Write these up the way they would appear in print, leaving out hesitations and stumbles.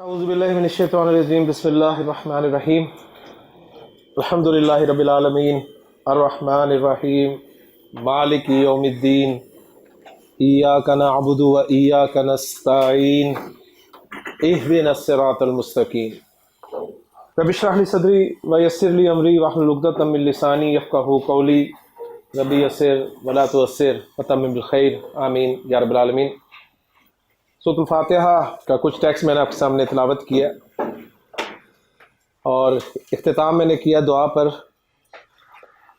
اعوذ باللہ من الشیطان الرجیم بسم اللہ الرحمن الرحیم الحمد للہ رب العالمین الرحمن الرحیم مالک یوم الدین ایاک نعبد و ایاک نستعین اہدنا الصراط المستقیم رب اشرح لی صدری ویسر لی امری واحلل عقدۃ من لسانی یفقہوا قولی رب یسر ولا تعسر وتمم بالخیر آمین یا رب العالمین۔ سورۃ الفاتحہ کا کچھ ٹیکسٹ میں نے آپ کے سامنے تلاوت کیا اور اختتام میں نے کیا دعا پر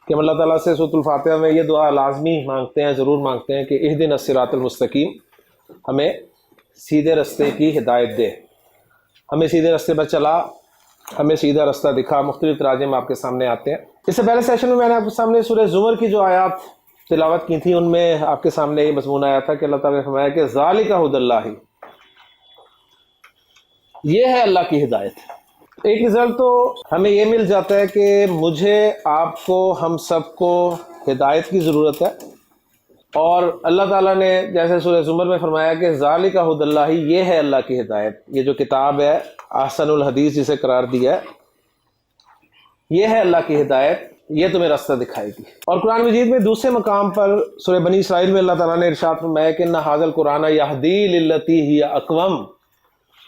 کہ ہم اللہ تعالیٰ سے سورۃ الفاتحہ میں یہ دعا لازمی مانگتے ہیں، ضرور مانگتے ہیں کہ اہدنا الصراط المستقیم، ہمیں سیدھے رستے کی ہدایت دے، ہمیں سیدھے رستے پر چلا، ہمیں سیدھا رستہ دکھا۔ مختلف تراجم آپ کے سامنے آتے ہیں۔ اس سے پہلے سیشن میں نے آپ کے سامنے سورہ زمر کی جو آیات تلاوت کی تھی، ان میں آپ کے سامنے یہ مضمون آیا تھا کہ اللہ تعالیٰ نے فرمایا کہ ذالک ھدی اللہ، یہ ہے اللہ کی ہدایت۔ ایک رزلٹ تو ہمیں یہ مل جاتا ہے کہ مجھے، آپ کو، ہم سب کو ہدایت کی ضرورت ہے، اور اللہ تعالیٰ نے جیسے سورہ زمر میں فرمایا کہ ذالک ھدی اللہ، یہ ہے اللہ کی ہدایت، یہ جو کتاب ہے احسن الحدیث جسے قرار دیا ہے، یہ ہے اللہ کی ہدایت، یہ تمہیں راستہ دکھائے گی۔ اور قرآن مجید میں دوسرے مقام پر سورہ بنی اسرائیل میں اللہ تعالیٰ نے ارشاد فرمایا کہ ان ھذا القرآن یہدی للتی ہی اقوم،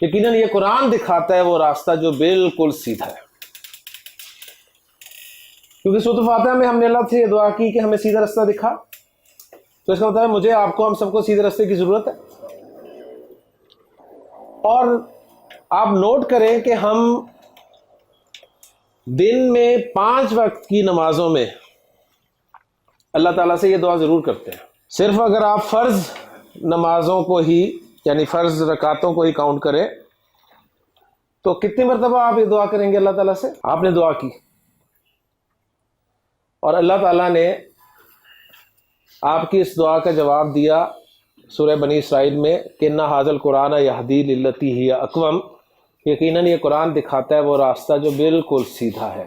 یقیناً یہ قرآن دکھاتا ہے وہ راستہ جو بالکل سیدھا ہے۔ کیونکہ سورۃ الفاتحہ میں ہم نے اللہ سے یہ دعا کی کہ ہمیں سیدھا رستہ دکھا، تو اس کا مطلب ہے مجھے، آپ کو، ہم سب کو سیدھے رستے کی ضرورت ہے۔ اور آپ نوٹ کریں کہ ہم دن میں 5 وقت کی نمازوں میں اللہ تعالیٰ سے یہ دعا ضرور کرتے ہیں۔ صرف اگر آپ فرض نمازوں کو ہی، یعنی فرض رکعتوں کو ہی کاؤنٹ کریں تو کتنی مرتبہ آپ یہ دعا کریں گے اللہ تعالیٰ سے؟ آپ نے دعا کی اور اللہ تعالیٰ نے آپ کی اس دعا کا جواب دیا سورہ بنی اسرائیل میں کہ ان ھذا القرآن یہدی للتی ہی اقوم، یقیناً یہ قرآن دکھاتا ہے وہ راستہ جو بالکل سیدھا ہے۔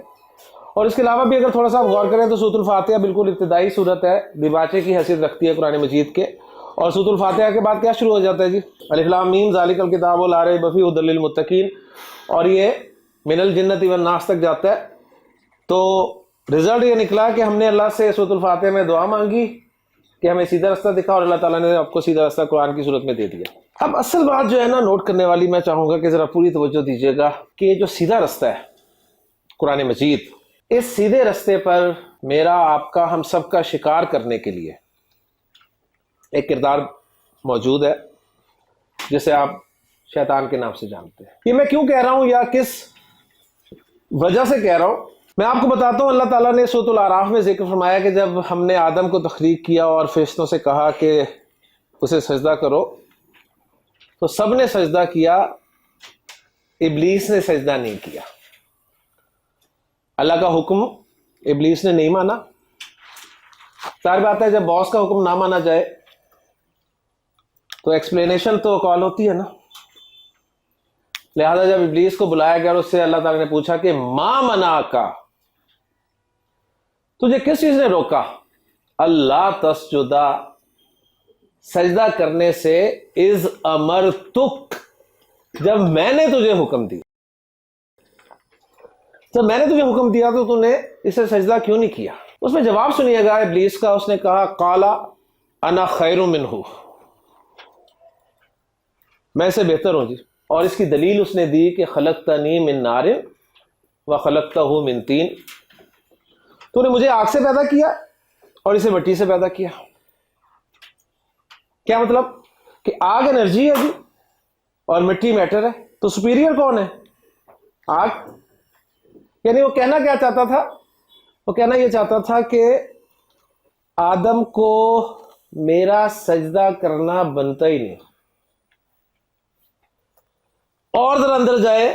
اور اس کے علاوہ بھی اگر تھوڑا سا آپ غور کریں تو سورۃ الفاتحہ بالکل ابتدائی صورت ہے، دیباچے کی حیثیت رکھتی ہے قرآن مجید کے، اور سورۃ الفاتحہ کے بعد کیا شروع ہو جاتا ہے جی؟ الف لام میم ذالک الکتاب لا ریب فیہ ھدی للمتقین، اور یہ من الجنۃ والناس تک جاتا ہے۔ تو رزلٹ یہ نکلا کہ ہم نے اللہ سے سورۃ الفاتحہ میں دعا مانگی کہ ہمیں سیدھا رستہ دکھا، اور اللہ تعالیٰ نے آپ کو سیدھا رستہ قرآن کی صورت میں دے دیا۔ اب اصل بات جو ہے نا نوٹ کرنے والی، میں چاہوں گا کہ ذرا پوری توجہ دیجیے گا کہ یہ جو سیدھا رستہ ہے قرآن مجید، اس سیدھے رستے پر میرا، آپ کا، ہم سب کا شکار کرنے کے لیے ایک کردار موجود ہے جسے آپ شیطان کے نام سے جانتے ہیں۔ یہ میں کیوں کہہ رہا ہوں یا کس وجہ سے کہہ رہا ہوں، میں آپ کو بتاتا ہوں۔ اللہ تعالیٰ نے سورۃ الاعراف میں ذکر فرمایا کہ جب ہم نے آدم کو تخلیق کیا اور فرشتوں سے کہا کہ اسے سجدہ کرو، تو سب نے سجدہ کیا، ابلیس نے سجدہ نہیں کیا۔ اللہ کا حکم ابلیس نے نہیں مانا۔ ظاہر بات ہے جب باس کا حکم نہ مانا جائے تو ایکسپلینیشن تو کال ہوتی ہے نا۔ لہذا جب ابلیس کو بلایا گیا اور اس سے اللہ تعالیٰ نے پوچھا کہ ما منعکا، تجھے کس چیز نے روکا، اللہ تسجدا، سجدہ کرنے سے، اذ امرتک، جب میں نے تجھے حکم دیا، جب میں نے تجھے حکم دیا تو نے اسے سجدہ کیوں نہیں کیا؟ اس میں جواب سنیے گا ابلیس کا۔ اس نے کہا قال انا خیر منہ، میں سے بہتر ہوں جی۔ اور اس کی دلیل اس نے دی کہ خلقتنی من نار وخلقتہ من طین، تو نے مجھے آگ سے پیدا کیا اور اسے مٹی سے پیدا کیا۔ کیا مطلب؟ کہ آگ انرجی ہے جی اور مٹی میٹر ہے، تو سپیریئر کون ہے؟ آگ۔ یعنی وہ کہنا کیا چاہتا تھا؟ وہ کہنا یہ چاہتا تھا کہ آدم کو میرا سجدہ کرنا بنتا ہی نہیں۔ اور ذرا اندر جائے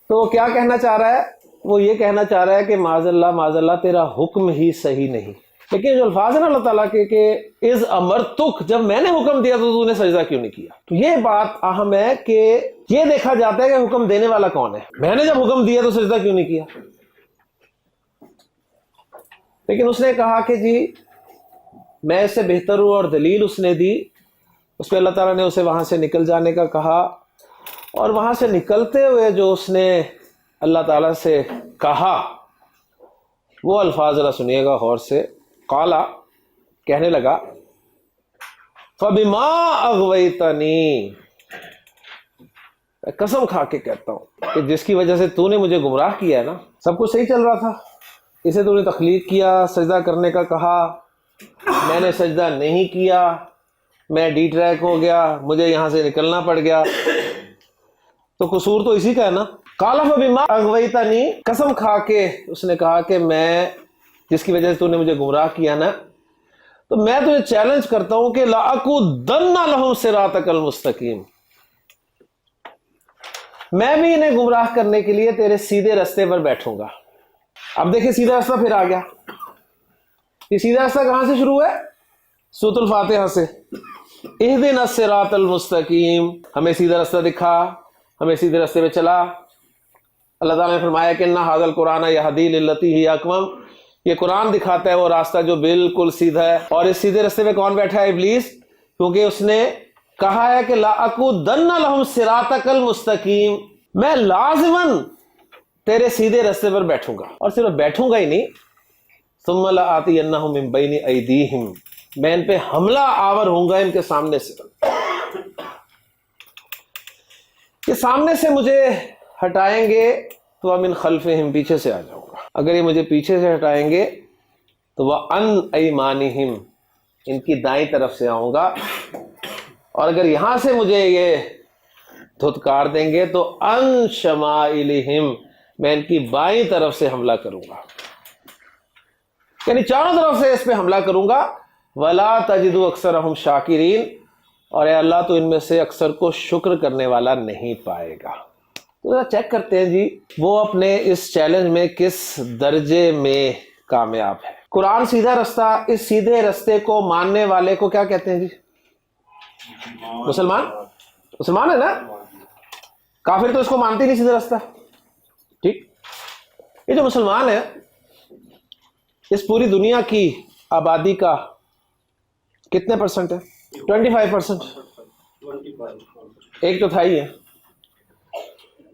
تو وہ کیا کہنا چاہ رہا ہے؟ وہ یہ کہنا چاہ رہا ہے کہ معاذ اللہ تیرا حکم ہی صحیح نہیں۔ لیکن جو الفاظ ہیں نا اللہ تعالیٰ کے کہ اذ امرتک، جب میں نے حکم دیا تو نے سجدہ کیوں نہیں کیا، تو یہ بات اہم ہے کہ یہ دیکھا جاتا ہے کہ حکم دینے والا کون ہے۔ میں نے جب حکم دیا تو سجدہ کیوں نہیں کیا؟ لیکن اس نے کہا کہ جی میں اس سے بہتر ہوں، اور دلیل اس نے دی۔ اس پہ اللہ تعالیٰ نے اسے وہاں سے نکل جانے کا کہا، اور وہاں سے نکلتے ہوئے جو اس نے اللہ تعالیٰ سے کہا وہ الفاظ ذرا سنیے گا غور سے. قالا کہنے لگا فبما اغویتنی، قسم کھا کے کہتا ہوں کہ جس کی وجہ سے تو نے مجھے گمراہ کیا ہے نا، سب کچھ صحیح چل رہا تھا، اسے تو نے تخلیق کیا، سجدہ کرنے کا کہا، میں نے سجدہ نہیں کیا، میں ڈی ٹریک ہو گیا، مجھے یہاں سے نکلنا پڑ گیا، تو قصور تو اسی کا ہے نا. قال فبما اغویتنی، قسم کھا کے اس نے کہا کہ میں جس کی وجہ سے تو نے مجھے گمراہ کیا نا، تو میں تجھے چیلنج کرتا ہوں کہ لأقعدن لہم صراطک المستقیم، میں بھی انہیں گمراہ کرنے کے لیے تیرے سیدھے رستے پر بیٹھوں گا. اب دیکھیں سیدھا راستہ پھر آ گیا. یہ سیدھا راستہ کہاں سے شروع ہے؟ سورۃ الفاتحہ سے. اہدنا الصراط المستقیم، ہمیں سیدھا راستہ دکھا، ہمیں سیدھے راستے پہ چلا. اللہ تعالیٰ نے فرمایا کہ اِنَّ هَٰذَا الْقُرْآنَ يَهْدِي لِلَّتِي هِيَ أَقْوَمُ، یہ قرآن دکھاتا ہے وہ راستہ جو بالکل سیدھا ہے. اور اس سیدھے راستے پہ کون بیٹھا ہے؟ ابلیس، کیونکہ اس نے کہا ہے کہ لَأَقْعُدَنَّ لَهُمْ صِرَاطَكَ الْمُسْتَقِيمَ، میں لازماً تیرے سیدھے راستے پر بیٹھوں گا. اور صرف بیٹھوں گا ہی نہیں، ثُمَّ لَآتِيَنَّهُم مِّن بَيْنِ أَيْدِيهِمْ، میں ان پہ حملہ آور ہوں گا ان کے سامنے سے، کہ سامنے سے مجھے ہٹائیں گے تو وَمِن خَلْفِهِمْ، پیچھے سے آ جاؤں گا. اگر یہ مجھے پیچھے سے ہٹائیں گے تو وَعَنْ أَيْمَانِهِمْ، ان کی دائیں طرف سے آؤں گا. اور اگر یہاں سے مجھے یہ دھتکار دیں گے تو عَنْ شَمَائِلِهِمْ، میں ان کی بائیں طرف سے حملہ کروں گا، یعنی چاروں طرف سے اس پہ حملہ کروں گا. وَلَا تَجِدُ أَكْثَرَهُمْ شَاكِرِينَ، اور اے اللہ تو ان میں سے اکثر کو شکر کرنے والا نہیں پائے گا. تو ذرا چیک کرتے ہیں جی وہ اپنے اس چیلنج میں کس درجے میں کامیاب ہے. قرآن سیدھا رستہ، اس سیدھے رستے کو ماننے والے کو کیا کہتے ہیں جی؟ مسلمان ہے نا. کافر تو اس کو مانتے نہیں سیدھا رستہ. ٹھیک، یہ جو مسلمان ہے اس پوری دنیا کی آبادی کا کتنے پرسنٹ ہے؟ 25%. ایک چوتھائی ہے.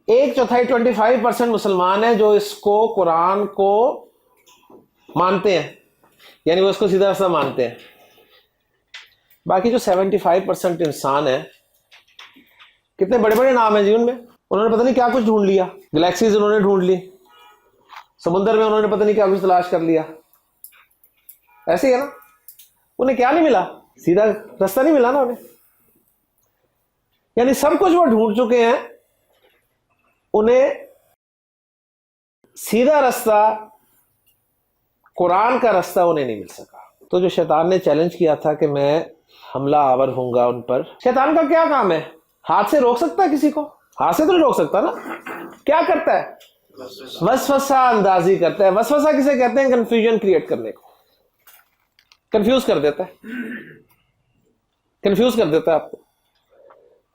ایک چوتھائی 25% مسلمان ہیں جو اس کو قرآن کو مانتے ہیں، یعنی وہ اس کو سیدھا راستہ مانتے ہیں. باقی جو 75% انسان ہیں، کتنے بڑے بڑے نام ہیں جی ان میں، انہوں نے پتہ نہیں کیا کچھ ڈھونڈ لیا، گلیکسیز انہوں نے ڈھونڈ لی، سمندر میں انہوں نے پتہ نہیں کیا کچھ تلاش کر لیا. ایسے ہی ہے نا، انہیں کیا نہیں ملا؟ سیدھا راستہ نہیں ملا نا انہیں. یعنی سب کچھ وہ ڈھونڈ چکے ہیں، انہیں سیدھا راستہ، قرآن کا راستہ انہیں نہیں مل سکا. تو جو شیطان نے چیلنج کیا تھا کہ میں حملہ آور ہوں گا ان پر، شیطان کا کیا کام ہے؟ ہاتھ سے روک سکتا ہے کسی کو؟ ہاتھ سے تو نہیں روک سکتا نا. کیا کرتا ہے؟ وسوسہ اندازی کرتا ہے. وسوسہ کسے کہتے ہیں؟ کنفیوژن کریٹ کرنے کو. کنفیوز کر دیتا ہے، کنفیوز کر دیتا ہے آپ کو.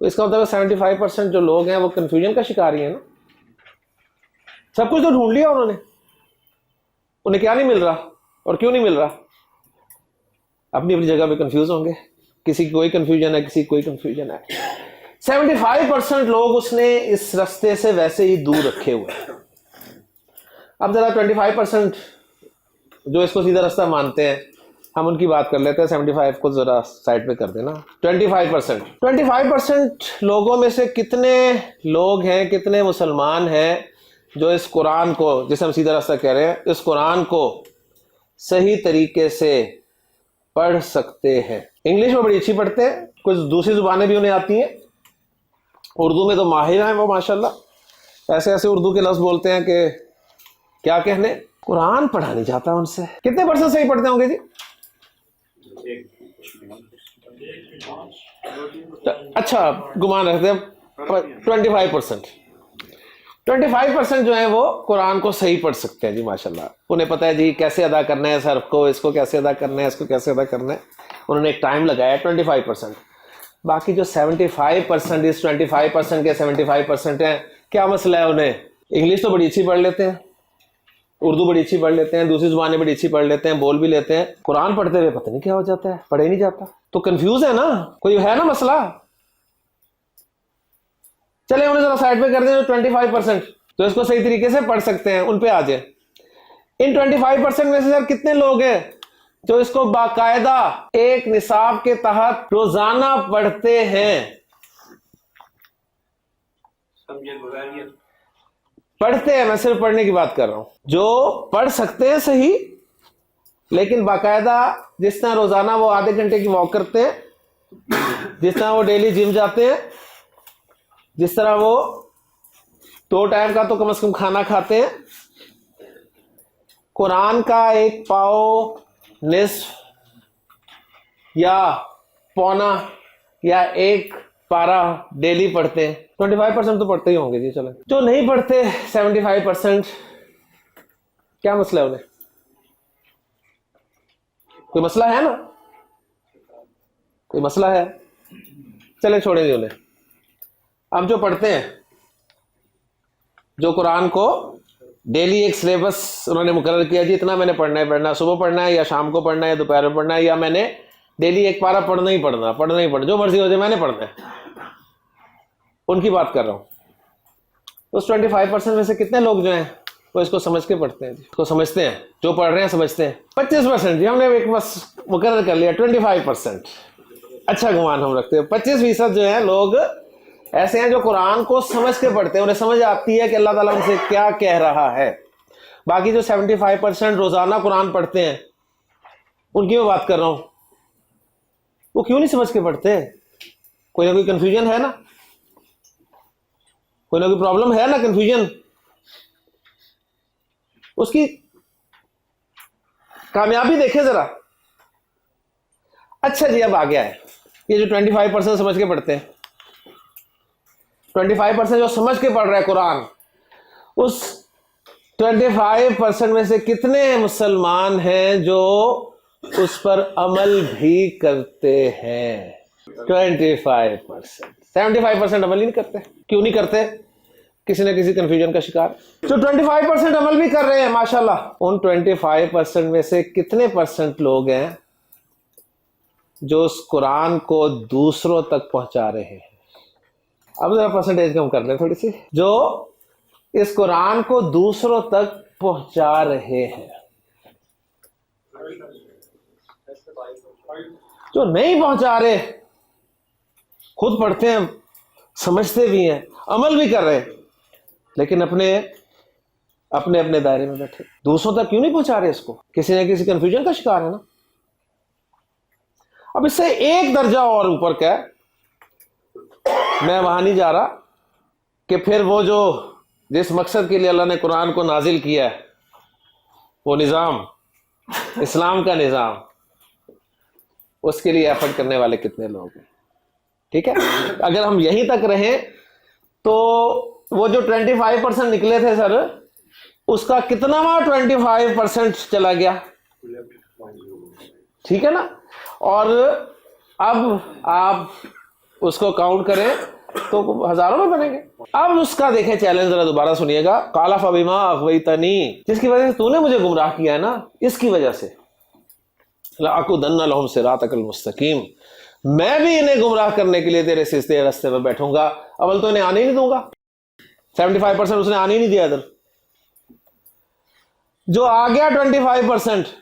تو اس کا مطلب 75% جو لوگ ہیں وہ کنفیوژن کا شکار ہی ہیں نا. سب کچھ تو ڈھونڈ لیا انہوں نے، انہیں کیا نہیں مل رہا اور کیوں نہیں مل رہا؟ اپنی اپنی جگہ پہ کنفیوز ہوں گے. کسی کی کوئی کنفیوژن ہے، کسی کی کوئی کنفیوژن ہے. 75% لوگ اس نے اس رستے سے ویسے ہی دور رکھے ہوئے ہیں. اب ذرا 25% جو اس کو سیدھا راستہ مانتے ہیں، ہم ان کی بات کر لیتے ہیں. 75 کو ذرا سائڈ پہ کر دینا. 25% لوگوں میں سے کتنے لوگ ہیں، کتنے مسلمان ہیں جو اس قرآن کو، جسے ہم سیدھا راستہ کہہ رہے ہیں، اس قرآن کو صحیح طریقے سے پڑھ سکتے ہیں؟ انگلش میں بڑی اچھی پڑھتے ہیں، کچھ دوسری زبانیں بھی انہیں آتی ہیں. اردو میں تو ماہر ہیں وہ ماشاءاللہ، ایسے ایسے اردو کے لفظ بولتے ہیں کہ کیا کہنے. قرآن پڑھا نہیں جاتا ان سے. کتنے % صحیح پڑھتے ہوں گے جی؟ اچھا گمان رکھتے ہیں 25% جو ہیں وہ قرآن کو صحیح پڑھ سکتے ہیں جی ماشاءاللہ. انہیں پتہ ہے جی کیسے ادا کرنا ہے اس حرف کو، اس کو کیسے ادا کرنا ہے، اس کو کیسے ادا کرنا ہے. انہوں نے ایک ٹائم لگایا. 25%. باقی جو 75% اس 25% کے 75% ہیں، کیا مسئلہ ہے انہیں؟ انگلش تو بڑی اچھی پڑھ لیتے ہیں، اردو بڑی اچھی پڑھ لیتے ہیں، دوسری زبانیں بڑی اچھی پڑھ لیتے ہیں، بول بھی لیتے ہیں. قرآن پڑھتے ہوئے پتہ نہیں کیا ہو جاتا ہے، پڑھے نہیں جاتا. تو کنفیوز ہے نا، کوئی ہے نا مسئلہ. چلے انہیں ذرا سائڈ پہ کر دیں جو 25% تو اس کو صحیح طریقے سے پڑھ سکتے ہیں، ان پہ آ جائیں۔ ان 25% میں سے سر کتنے لوگ ہیں جو اس کو باقاعدہ ایک نصاب کے تحت روزانہ پڑھتے ہیں؟ پڑھتے ہیں، میں صرف پڑھنے کی بات کر رہا ہوں، جو پڑھ سکتے ہیں صحیح، لیکن باقاعدہ جس طرح روزانہ وہ آدھے گھنٹے کی واک کرتے ہیں، جس طرح وہ ڈیلی جم جاتے ہیں، جس طرح وہ 2 ٹائم کا تو کم از کم کھانا کھاتے ہیں، قرآن کا 1 پاؤ، نصف یا پونا یا 1 پارا ڈیلی پڑھتے ہیں۔ 25% تو پڑھتے ہی ہوں گے جی۔ چلیں جو نہیں پڑھتے 75%، کیا مسئلہ ہے انہیں؟ کوئی مسئلہ ہے نا؟ کوئی مسئلہ ہے؟ چلیں چھوڑیں گے انہیں۔ اب جو پڑھتے ہیں، جو قرآن کو ڈیلی ایک سلیبس انہوں نے مقرر کیا، جی اتنا میں نے پڑھنا ہے، صبح پڑھنا ہے یا شام کو پڑھنا ہے یا دوپہر میں پڑھنا ہے، یا میں نے ڈیلی 1 پارا پڑھنا ہی پڑھنا، جو مرضی ہو جائے میں نے پڑھنا ہے، ان کی بات کر رہا ہوں۔ اس 25% میں سے کتنے لوگ جو ہیں وہ اس کو سمجھ کے پڑھتے ہیں؟ جی اس کو سمجھتے ہیں، جو پڑھ رہے ہیں سمجھتے ہیں۔ 25% جی ہم نے ایک بس مقرر کر لیا، 25%، اچھا گمان ہم رکھتے ہیں۔ 25% جو ہیں لوگ ایسے ہیں جو قرآن کو سمجھ کے پڑھتے ہیں، انہیں سمجھ آتی ہے کہ اللہ تعالیٰ ان سے کیا کہہ رہا ہے۔ باقی جو 75% روزانہ قرآن پڑھتے ہیں، ان کی میں بات کر رہا ہوں، وہ کیوں نہیں سمجھ کے پڑھتے؟ کوئی نہ کوئی کنفیوژن ہے نا، کوئی نہ کوئی پرابلم ہے نا، کنفیوژن۔ اس کی کامیابی دیکھیں ذرا۔ اچھا جی اب آ گیا ہے یہ جو 25% سمجھ کے پڑھتے ہیں، 25% جو سمجھ کے پڑھ رہا ہے قرآن، اس 25% میں سے کتنے مسلمان ہیں جو اس پر عمل بھی کرتے ہیں؟ 25%۔ 75% عمل ہی نہیں کرتے۔ کیوں نہیں کرتے؟ کسی نہ کسی کنفیوژن کا شکار۔ جو 25% عمل بھی کر رہے ہیں ماشاءاللہ، ان 25% میں سے کتنے % لوگ ہیں جو اس قرآن کو دوسروں تک پہنچا رہے ہیں؟ اب ذرا پرسنٹیج کم کر لیں تھوڑی سی، جو اس قرآن کو دوسروں تک پہنچا رہے ہیں۔ جو نہیں پہنچا رہے، خود پڑھتے ہیں، سمجھتے بھی ہیں، عمل بھی کر رہے ہیں، لیکن اپنے دائرے میں بیٹھے، دوسروں تک کیوں نہیں پہنچا رہے اس کو؟ کسی نہ کسی کنفیوژن کا شکار ہے نا۔ اب اس سے ایک درجہ اور اوپر کا ہے، میں وہاں نہیں جا رہا کہ پھر وہ جو جس مقصد کے لیے اللہ نے قرآن کو نازل کیا ہے، وہ نظام، اسلام کا نظام، اس کے لیے ایفرٹ کرنے والے کتنے لوگ ہیں؟ ٹھیک ہے، اگر ہم یہیں تک رہیں تو وہ جو 25% نکلے تھے سر، اس کا کتنا 25% چلا گیا؟ ٹھیک ہے نا۔ اور اب آپ اس کو کاؤنٹ کریں تو ہزاروں میں بنیں گے۔ اب اس کا دیکھیں چیلنج، ذرا دوبارہ سنیے گا۔ قال فبما اغویتنی، جس کی وجہ سے تو نے مجھے گمراہ کیا ہے نا، اس کی وجہ سے لأقعدن لهم صراطک المستقیم، میں بھی انہیں گمراہ کرنے کے لیے تیرے سیدھے راستے پہ بیٹھوں گا۔ اول تو انہیں آنے ہی نہیں دوں گا، 75% اس نے آنے ہی نہیں دیا ادھر۔ جو آ گیا 25%،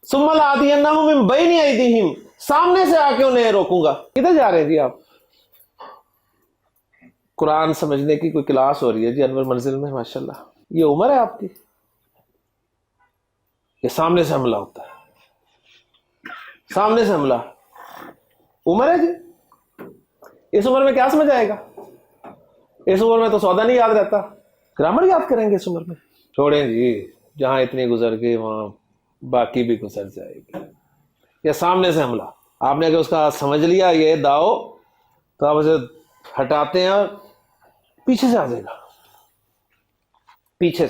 ثم لآتینہم من بین ایدیہم، سامنے سے آ کے انہیں روکوں گا۔ کدھر جا رہے ہیں جی آپ؟ قرآن سمجھنے کی کوئی کلاس ہو رہی ہے جی انور منزل میں، ماشاءاللہ۔ یہ عمر ہے آپ کی، یہ سامنے سے حملہ ہوتا ہے، سامنے سے حملہ عمر ہے جی۔ اس عمر میں کیا سمجھ آئے گا؟ اس عمر میں تو سودا نہیں یاد رہتا، گرامر یاد کریں گے اس عمر میں؟ چھوڑیں جی، جہاں اتنی گزر گئی وہاں باقی بھی گزر جائے گی۔ یہ سامنے سے حملہ، آپ نے اگر اس کا سمجھ لیا یہ داؤ، تو آپ اسے ہٹاتے ہیں اور پیچھے سے آ جائے گا، پیچھے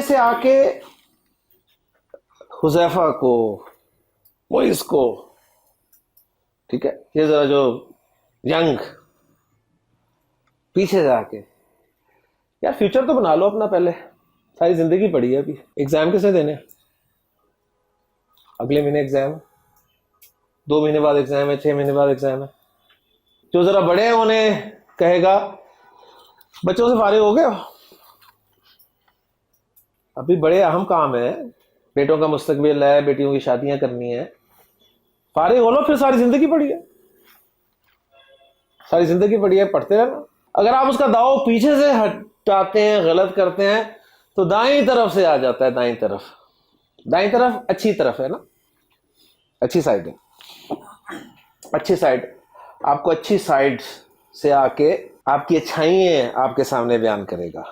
سے آ کے حذیفہ کو، وہ اس کو، ٹھیک ہے، یہ ذرا جو ینگ، پیچھے سے آ کے، یار فیوچر تو بنا لو اپنا، پہلے ساری زندگی پڑی ہے ابھی۔ ایگزام کیسے دینے؟ اگلے مہینے ایگزام ہے، 2 مہینے بعد ایگزام ہے، 6 مہینے بعد ایگزام ہے۔ جو ذرا بڑے ہیں انہیں کہے گا بچوں سے فارغ ہو گئے ہو؟ ابھی بڑے اہم کام ہے، بیٹوں کا مستقبل ہے، بیٹیوں کی شادیاں کرنی ہیں، فارغ ہو لو، پھر ساری زندگی پڑھی ہے، ساری زندگی پڑھی ہے، پڑھتے رہنا۔ اگر آپ اس کا داؤ پیچھے سے ہٹاتے ہیں، غلط کرتے ہیں، تو دائیں طرف سے آ جاتا ہے، دائیں طرف، دائیں طرف اچھی طرف ہے نا، اچھی سائڈ ہے، اچھی سائڈ، آپ کو اچھی سائڈ سے آ کے آپ کی اچھائیاں آپ کے سامنے بیان کرے گا۔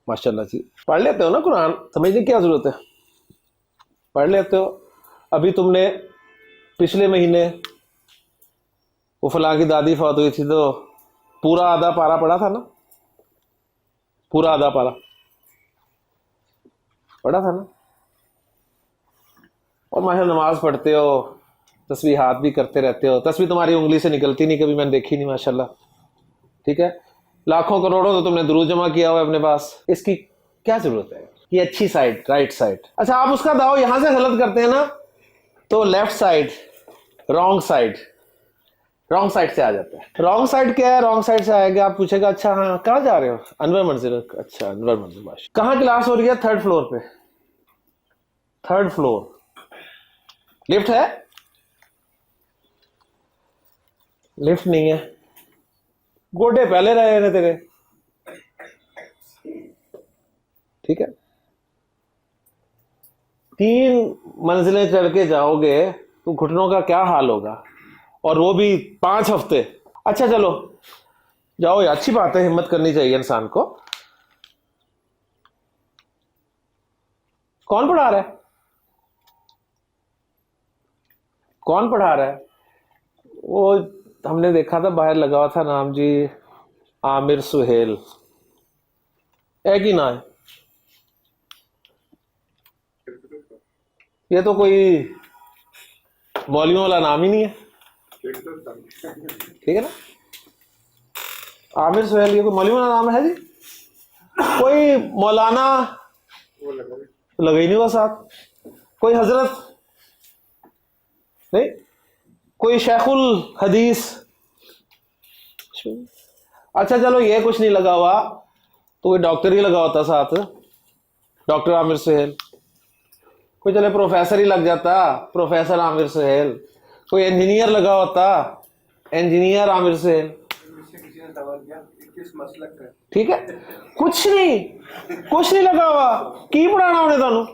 ماشاءاللہ جی، پڑھ لیتے ہو نا قرآن، سمجھنے کی کیا ضرورت ہے، پڑھ لیتے ہو۔ ابھی تم نے پچھلے مہینے وہ فلاں کی دادی فوت ہوئی تھی تو پورا آدھا پارا پڑھا تھا نا، پورا آدھا پارا پڑھا تھا نا، اور ماشاء نماز پڑھتے ہو، تسبیحات بھی کرتے رہتے ہو، تسبیح تمہاری انگلی سے نکلتی نہیں کبھی، میں نے دیکھی نہیں ماشاءاللہ، ٹھیک ہے، لاکھوں کروڑوں تو تم نے درود جمع کیا ہوا ہے اپنے پاس، اس کی کیا ضرورت ہے؟ یہ اچھی سائڈ، رائٹ سائڈ۔ اچھا آپ اس کا داؤ یہاں سے غلط کرتے ہیں نا، تو left side, wrong side, wrong side سے آ جاتا ہے۔ رانگ سائڈ کیا ہے؟ رانگ سائڈ سے آئے گا، آپ پوچھے گا اچھا ہاں کہاں جا رہے ہو؟ انور منزل، اچھا انور منزل، ماشاء، کہاں کلاس ہو رہی ہے؟ 3rd فلور پہ، 3rd فلور، لفٹ ہے؟ لفٹ نہیں ہے، گوڈے پہلے رہے ہیں تیرے، ٹھیک ہے، 3 منزلیں چڑھ کے جاؤ گے تو گھٹنوں کا کیا حال ہوگا، اور وہ بھی 5 ہفتے۔ اچھا چلو جاؤ یار، اچھی بات ہے، ہمت کرنی چاہیے انسان کو۔ کون پڑھا رہا ہے؟ کون پڑھا رہا ہے؟ وہ ہم نے دیکھا تھا باہر لگا ہوا تھا نام جی، عامر سہیل، ایک ہی نام ہے، یہ تو کوئی مولویوں والا نام ہی نہیں ہے، ٹھیک ہے نا، عامر سہیل، یہ کوئی مولوی والا نام ہے جی؟ کوئی مولانا لگا ہی نہیں ہوا ساتھ، کوئی حضرت نہیں، کوئی شیخ الحدیث، اچھا چلو یہ کچھ نہیں لگا ہوا تو کوئی ڈاکٹر ہی لگا ہوتا ساتھ، ڈاکٹر عامر سہیل، کوئی چلے پروفیسر ہی لگ جاتا، پروفیسر عامر سہیل، کوئی انجینئر لگا ہوتا، انجینئر عامر سہیل، ٹھیک ہے، کچھ نہیں لگا ہوا، کی پڑھانا انہیں تمہیں؟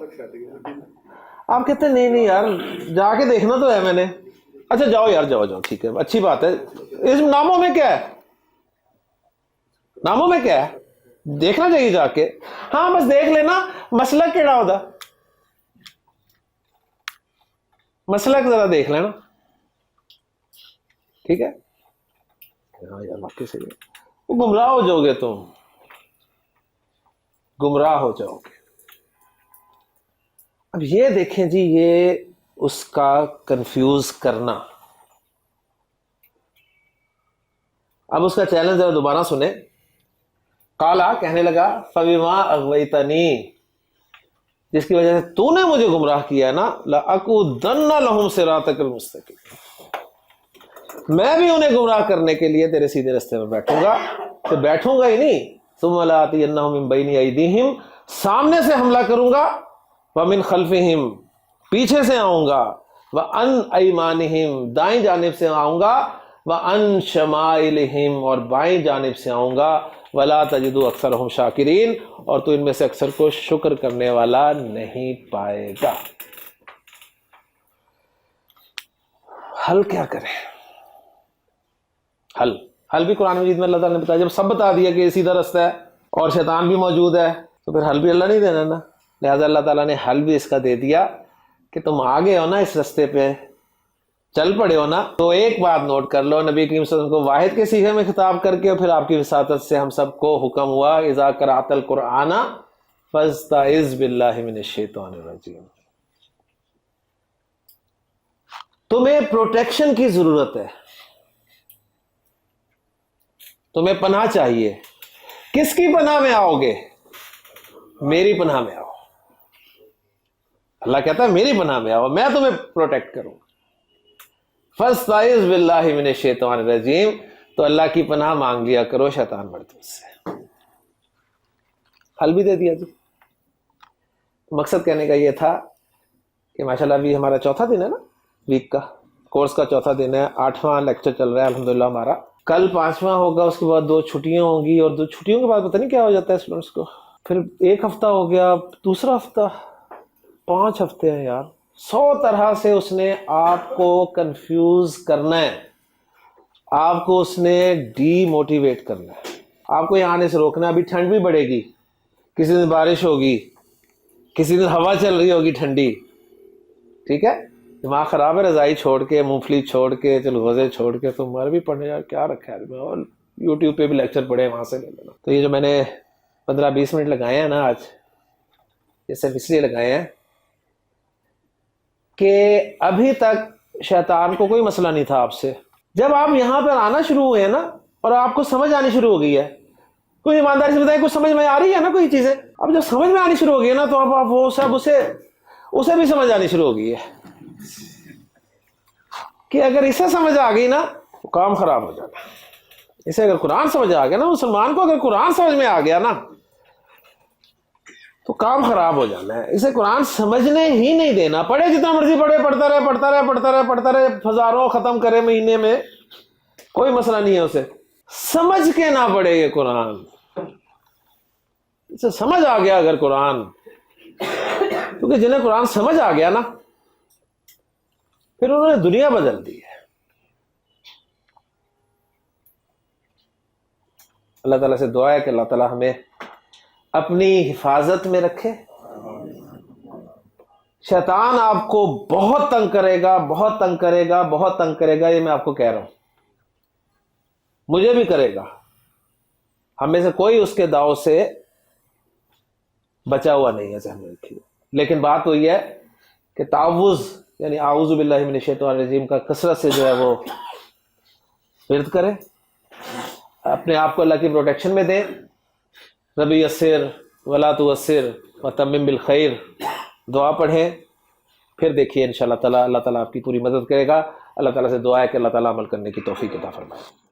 آپ کہتے ہیں نہیں نہیں یار جا کے دیکھنا تو ہے میں نے، اچھا جاؤ یار، جاؤ ٹھیک ہے، اچھی بات ہے، اس ناموں میں کیا ہے، ناموں میں کیا ہے، دیکھنا چاہیے جا کے، ہاں بس دیکھ لینا مسلک کیڑا ہوتا، مسلک ذرا دیکھ لینا، ٹھیک ہے، ہاں یار واقعی سے وہ گمراہ ہو جاؤ گے، تم گمراہ ہو جاؤ گے۔ اب یہ دیکھیں جی، یہ اس کا کنفیوز کرنا، اب اس کا چیلنج ذرا دوبارہ سنیں، قالا کہنے لگا فبما اغویتنی، جس کی وجہ سے تو نے مجھے گمراہ کیا نا، لأقعدن لہم صراطک المستقیم، میں بھی انہیں گمراہ کرنے کے لیے تیرے سیدھے رستے میں بیٹھوں گا، تو بیٹھوں گا ہی نہیں، ثم لآتینہم من بین ایدیہم، سامنے سے حملہ کروں گا، ومن خلفہم، پیچھے سے آؤں گا، وعن ایمانہم، دائیں جانب سے آؤں گا، وعن شمائلہم، اور بائیں جانب سے آؤں گا، ولا تجد اکثرہم شاکرین، اور تو ان میں سے اکثر کو شکر کرنے والا نہیں پائے گا۔ حل کیا کریں؟ حل بھی قرآن مجید میں اللہ تعالیٰ نے بتایا، جب سب بتا دیا کہ یہ سیدھا رستہ ہے اور شیطان بھی موجود ہے تو پھر حل بھی اللہ نہیں دینا نا، لہٰذا اللہ تعالیٰ نے حل بھی اس کا دے دیا کہ تم آگے ہو نا، اس رستے پہ چل پڑے ہو نا، تو ایک بات نوٹ کر لو، نبی کریم صلی اللہ علیہ وسلم کو واحد کے صیغے میں خطاب کر کے، اور پھر آپ کی وساطت سے ہم سب کو حکم ہوا اذا قرأت القرآن فاستعذ باللہ من الشیطان الرجیم، تمہیں پروٹیکشن کی ضرورت ہے، تمہیں پناہ چاہیے، کس کی پناہ میں آؤ گے؟ میری پناہ میں آؤ، اللہ کہتا ہے میری پناہ میں آؤ، میں تمہیں پروٹیکٹ کروں، فاستعذ باللہ من الشیطان الرجیم، تو اللہ کی پناہ مانگ لیا کرو شیطان مردود سے. حل بھی دے دیا جی. مقصد کہنے کا یہ تھا کہ ماشاءاللہ ابھی ہمارا چوتھا دن ہے نا ویک کا، کورس کا چوتھا دن ہے، 8واں لیکچر چل رہا ہے الحمدللہ ہمارا. کل 5واں ہوگا، اس کے بعد 2 چھٹیاں ہوں گی، اور 2 چھٹیوں کے بعد پتہ نہیں کیا ہو جاتا ہے اسٹوڈنٹس کو. پھر 1 ہفتہ ہو گیا، دوسرا ہفتہ، 5 ہفتے ہیں یار. 100 طرح سے اس نے آپ کو کنفیوز کرنا ہے، آپ کو اس نے ڈی موٹیویٹ کرنا ہے، آپ کو یہاں آنے سے روکنا ہے. ابھی ٹھنڈ بھی بڑھے گی، کسی دن بارش ہوگی، کسی دن ہوا چل رہی ہوگی ٹھنڈی، ٹھیک ہے. دماغ خراب ہے، رضائی چھوڑ کے، مونگ پھلی چھوڑ کے، چلغوزے چھوڑ کے، تو مر بھی پڑھنے یار کیا رکھا ہے میں. اور یوٹیوب پہ بھی لیکچر پڑھے، وہاں سے لے لینا. تو یہ جو میں نے 15-20 منٹ لگائے ہیں نا آج، یہ صرف اس لیے لگائے ہیں کہ ابھی تک شیطان کو کوئی مسئلہ نہیں تھا آپ سے. جب آپ یہاں پر آنا شروع ہوئے ہیں نا، اور آپ کو سمجھ آنی شروع ہو گئی ہے، کوئی ایمانداری سے بتائیں، کچھ سمجھ میں آ رہی ہے نا کوئی چیزیں. اب جب سمجھ میں آنی شروع ہو گئی ہے نا، تو اب آپ وہ سب اسے بھی سمجھ آنی شروع ہو گئی ہے کہ اگر اسے سمجھ آ گئی نا تو کام خراب ہو جانا. اسے اگر قرآن سمجھ آ گیا نا، مسلمان کو اگر قرآن سمجھ میں آ گیا نا تو کام خراب ہو جانا ہے. اسے قرآن سمجھنے ہی نہیں دینا. پڑھے جتنا مرضی پڑھے، پڑھتا رہے، ہزاروں ختم کرے مہینے میں، کوئی مسئلہ نہیں ہے. اسے سمجھ کے نہ پڑھے یہ قرآن. اسے سمجھ آ گیا اگر قرآن، کیونکہ جنہیں قرآن سمجھ آ گیا نا، پھر انہوں نے دنیا بدل دی ہے. اللہ تعالیٰ سے دعا ہے کہ اللہ تعالیٰ ہمیں اپنی حفاظت میں رکھے. شیطان آپ کو بہت تنگ کرے گا، بہت تنگ کرے گا، بہت تنگ کرے گا. یہ میں آپ کو کہہ رہا ہوں، مجھے بھی کرے گا. ہم میں سے کوئی اس کے داؤ سے بچا ہوا نہیں ہے، ذہن میں رکھیے. لیکن بات وہی ہے کہ تعوذ یعنی اعوذ باللہ من الشیطان الرجیم کا کثرت سے جو ہے وہ ورد کریں، اپنے آپ کو اللہ کی پروٹیکشن میں دیں. ربی یسر ولا تعسر وتمم بالخیر دعا پڑھیں. پھر دیکھیے انشاءاللہ تعالیٰ اللہ تعالیٰ آپ کی پوری مدد کرے گا. اللہ تعالیٰ سے دعا ہے کہ اللہ تعالیٰ عمل کرنے کی توفیق عطا فرمائے.